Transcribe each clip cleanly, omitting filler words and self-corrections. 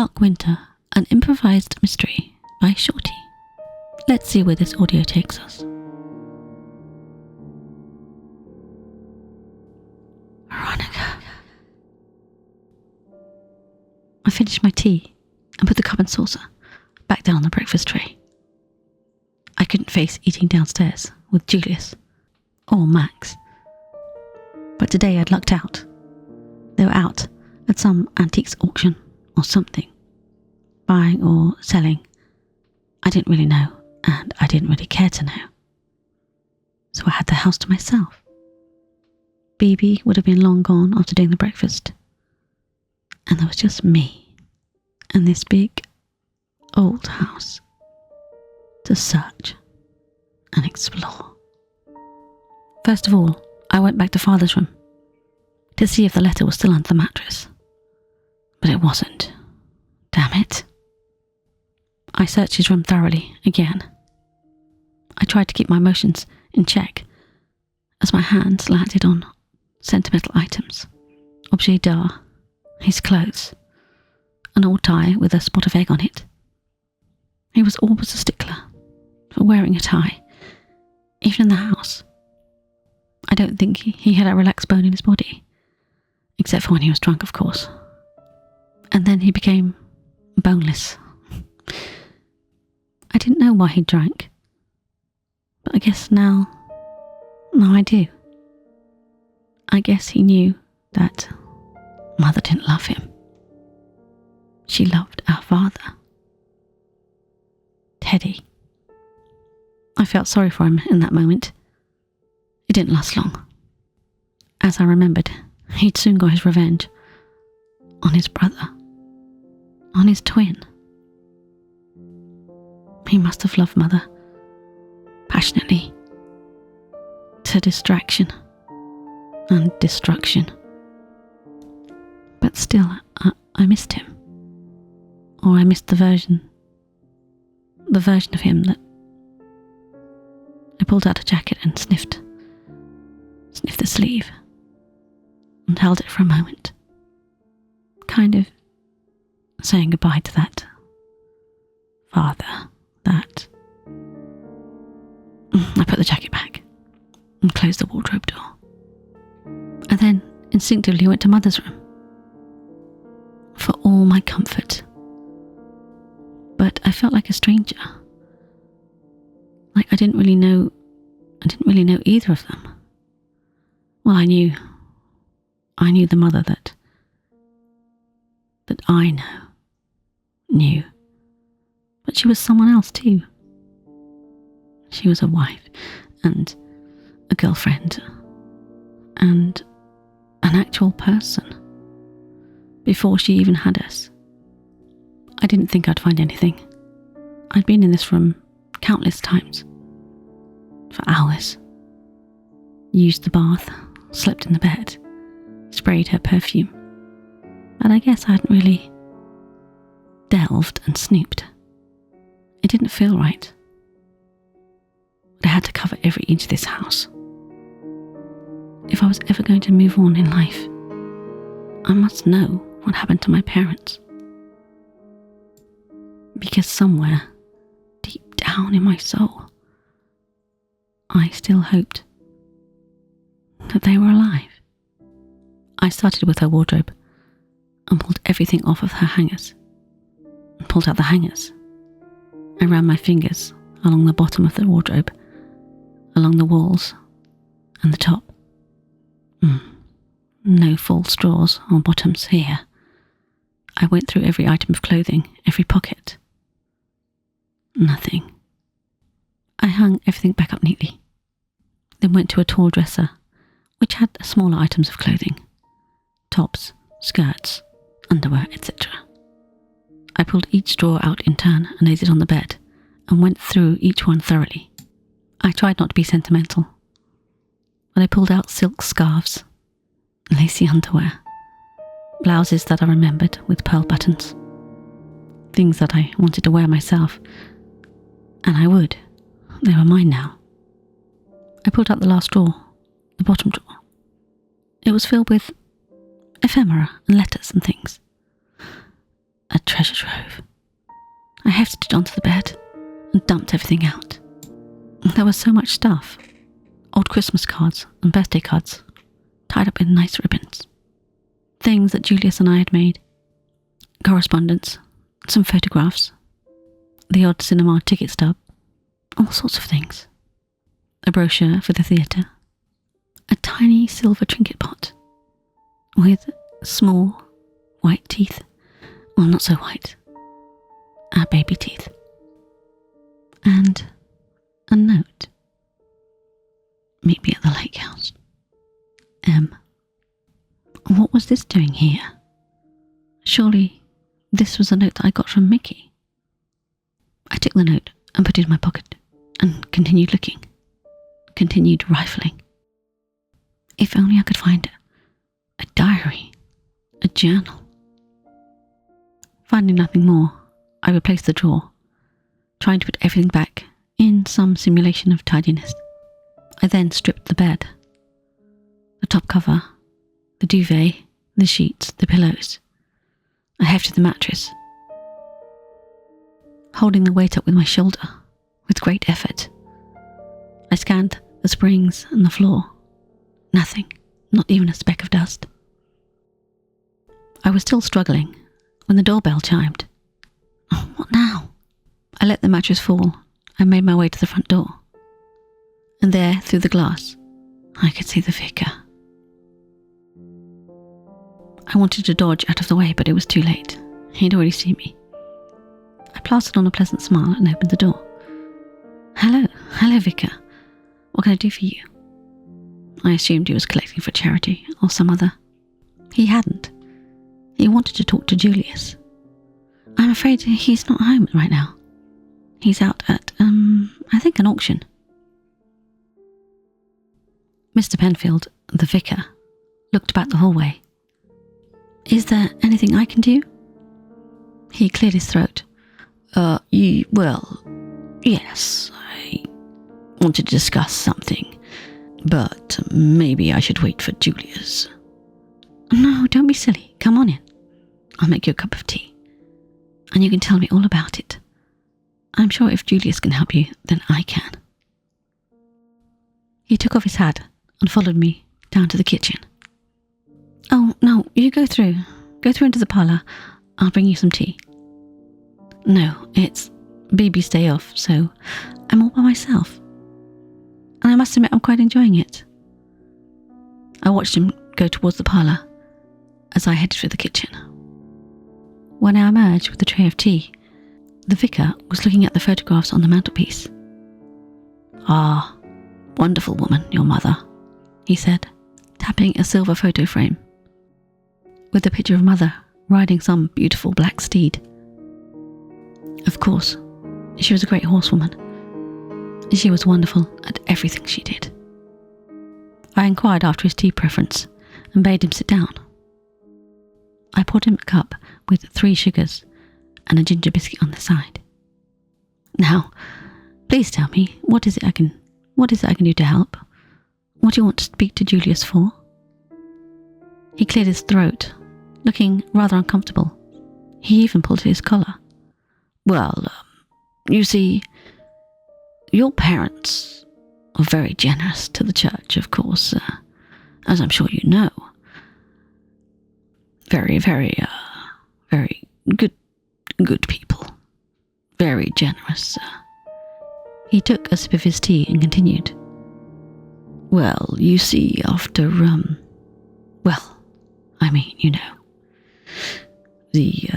Dark Winter, an improvised mystery by Shorty. Let's see where this audio takes us. Veronica. I finished my tea and put the cup and saucer back down on the breakfast tray. I couldn't face eating downstairs with Julius or Max. But today I'd lucked out. They were out at some antiques auction or something, buying or selling. I didn't really know, and I didn't really care to know. So I had the house to myself. BB would have been long gone after doing the breakfast. And there was just me and this big, old house to search and explore. First of all, I went back to Father's room to see if the letter was still under the mattress. But it wasn't. Damn it. I searched his room thoroughly again. I tried to keep my emotions in check as my hands landed on sentimental items, objet d'art, his clothes, an old tie with a spot of egg on it. He was always a stickler for wearing a tie, even in the house. I don't think he had a relaxed bone in his body, except for when he was drunk, of course. And then he became boneless. I didn't know why he drank, but I guess now I do. I guess he knew that Mother didn't love him. She loved our father, Teddy. I felt sorry for him in that moment. It didn't last long. As I remembered, he'd soon got his revenge on his brother, on his twin. He must have loved Mother passionately, to distraction and destruction. But still, I missed him. Or I missed the version of him that I pulled out a jacket and sniffed the sleeve and held it for a moment, kind of saying goodbye to that father, that... I put the jacket back and closed the wardrobe door, and then instinctively went to Mother's room for all my comfort. But I felt like a stranger, like I didn't really know either of them. Well, I knew the Mother that I knew, but she was someone else too. She was a wife and a girlfriend and an actual person before she even had us. I didn't think I'd find anything. I'd been in this room countless times, for hours, used the bath, slept in the bed, sprayed her perfume, but I guess I hadn't really delved and snooped. It didn't feel right. But I had to cover every inch of this house. If I was ever going to move on in life, I must know what happened to my parents. Because somewhere, deep down in my soul, I still hoped that they were alive. I started with her wardrobe and pulled everything off of her hangers and pulled out the hangers. I ran my fingers along the bottom of the wardrobe, along the walls and the top. No false drawers or bottoms here. I went through every item of clothing, every pocket. Nothing. I hung everything back up neatly, then went to a tall dresser which had smaller items of clothing, tops, skirts, underwear, etc. I pulled each drawer out in turn and laid it on the bed and went through each one thoroughly. I tried not to be sentimental, but I pulled out silk scarves, lacy underwear, blouses that I remembered with pearl buttons, things that I wanted to wear myself, and I would. They were mine now. I pulled out the last drawer, the bottom drawer. It was filled with ephemera and letters and things. A treasure trove. I hefted it onto the bed and dumped everything out. There was so much stuff. Old Christmas cards and birthday cards, tied up in nice ribbons. Things that Julius and I had made. Correspondence, some photographs, the odd cinema ticket stub, all sorts of things. A brochure for the theatre. A tiny silver trinket pot with small white teeth. Well, not so white. Baby teeth. And a note. Meet me at the lake house. M. What was this doing here? Surely this was a note that I got from Mickey. I took the note and put it in my pocket and continued looking. Continued rifling. If only I could find a diary, a journal. Finding nothing more, I replaced the drawer, trying to put everything back in some simulation of tidiness. I then stripped the bed, the top cover, the duvet, the sheets, the pillows. I hefted the mattress, holding the weight up with my shoulder, with great effort. I scanned the springs and the floor. Nothing, not even a speck of dust. I was still struggling when the doorbell chimed. Oh, what now? I let the mattress fall and made my way to the front door. And there, through the glass, I could see the vicar. I wanted to dodge out of the way, but it was too late. He'd already seen me. I plastered on a pleasant smile and opened the door. Hello, vicar. What can I do for you? I assumed he was collecting for charity or some other. He hadn't. He wanted to talk to Julius. I'm afraid he's not home right now. He's out at, I think an auction. Mr. Penfield, the vicar, looked about the hallway. Is there anything I can do? He cleared his throat. Yes, I wanted to discuss something, but maybe I should wait for Julius. No, don't be silly. Come on in. I'll make you a cup of tea, and you can tell me all about it. I'm sure if Julius can help you, then I can. He took off his hat and followed me down to the kitchen. Oh, no, you go through. Go through into the parlour. I'll bring you some tea. No, it's Baby's day off, so I'm all by myself. And I must admit I'm quite enjoying it. I watched him go towards the parlour as I headed for the kitchen. When I emerged with the tray of tea, the vicar was looking at the photographs on the mantelpiece. Ah, wonderful woman, your mother, he said, tapping a silver photo frame with a picture of Mother riding some beautiful black steed. Of course, she was a great horsewoman. She was wonderful at everything she did. I inquired after his tea preference and bade him sit down. I poured him a cup with 3 sugars and a ginger biscuit on the side. Now, please tell me, what is it I can do to help? What do you want to speak to Julius for? He cleared his throat, looking rather uncomfortable. He even pulled at his collar. Well, you see, your parents are very generous to the church, of course, as I'm sure you know. Very, very good people. Very generous. He took a sip of his tea and continued. Well, you see, after, the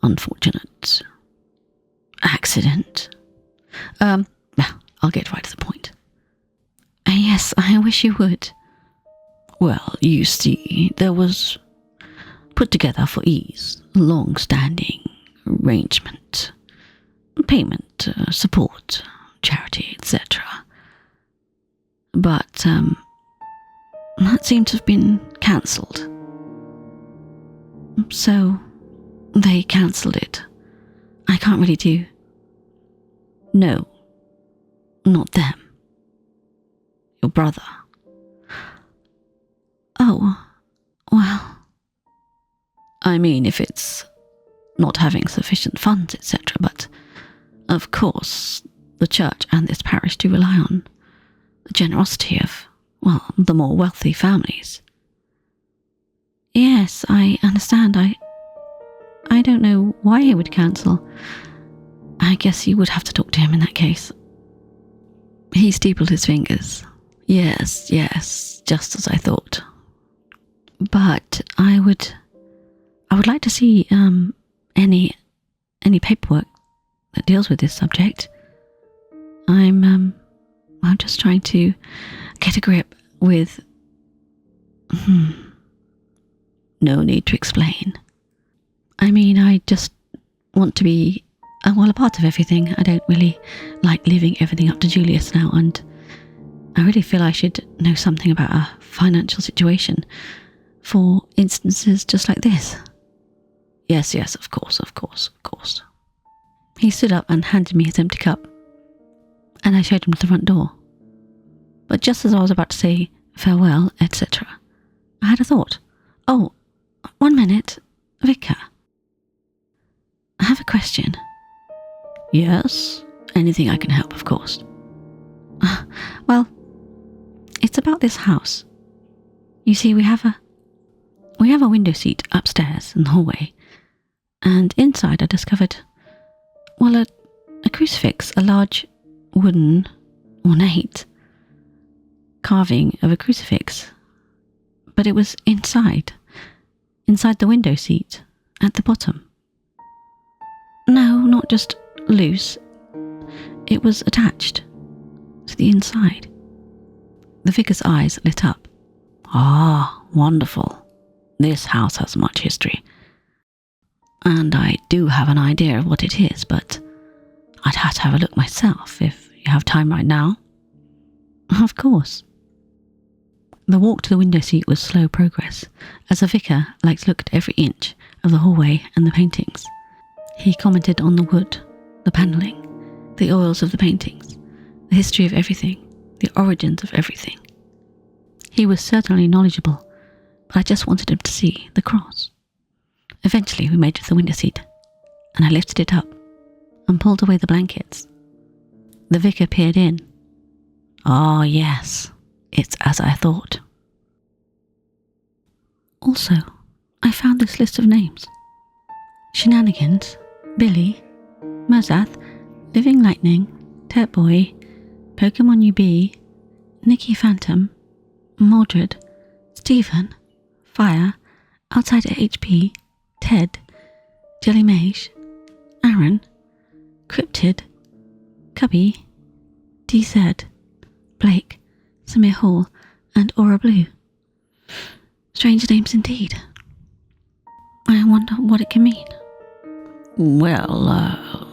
unfortunate accident. I'll get right to the point. Yes, I wish you would. Well, you see, there was put together for ease, long-standing arrangement, payment, support, charity, etc. But, that seemed to have been cancelled. So, they cancelled it. I can't really do. No, not them. Your brother. Oh, well. I mean, if it's not having sufficient funds, etc. But, of course, the church and this parish do rely on the generosity of, well, the more wealthy families. Yes, I understand. I don't know why he would cancel. I guess you would have to talk to him in that case. He steepled his fingers. Yes, just as I thought. But I would like to see any paperwork that deals with this subject. I'm just trying to get a grip with... No need to explain. I mean, I just want to be, a part of everything. I don't really like leaving everything up to Julius now, and I really feel I should know something about our financial situation for instances just like this. Yes, of course. He stood up and handed me his empty cup, and I showed him to the front door. But just as I was about to say farewell, etc., I had a thought. Oh, 1 minute, Vicar. I have a question. Yes, anything I can help, of course. Well, it's about this house. You see, we have a window seat upstairs in the hallway, and inside I discovered, well, a crucifix, a large wooden, ornate carving of a crucifix, but it was inside the window seat at the bottom. No, not just loose. It was attached to the inside. The vicar's eyes lit up. Ah, wonderful. This house has much history. And I do have an idea of what it is, but I'd have to have a look myself if you have time right now. Of course. The walk to the window seat was slow progress, as the vicar liked to look at every inch of the hallway and the paintings. He commented on the wood, the panelling, the oils of the paintings, the history of everything, the origins of everything. He was certainly knowledgeable, but I just wanted him to see the cross. Eventually we made it to the window seat, and I lifted it up and pulled away the blankets. The vicar peered in. Ah, yes, it's as I thought. Also, I found this list of names. Shenanigans, Billy, Merzath, Living Lightning, Turt Boy, Pokemon UB, Nikki Phantom, Mordred, Stephen, Fire, Outsider HP, Ted, Jelly Mage, Aaron, Cryptid, Cubby, D-Third, Blake, Samir Hall, and Aura Blue. Strange names indeed. I wonder what it can mean. Well,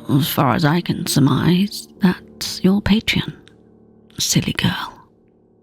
as far as I can surmise, that's your patron, silly girl.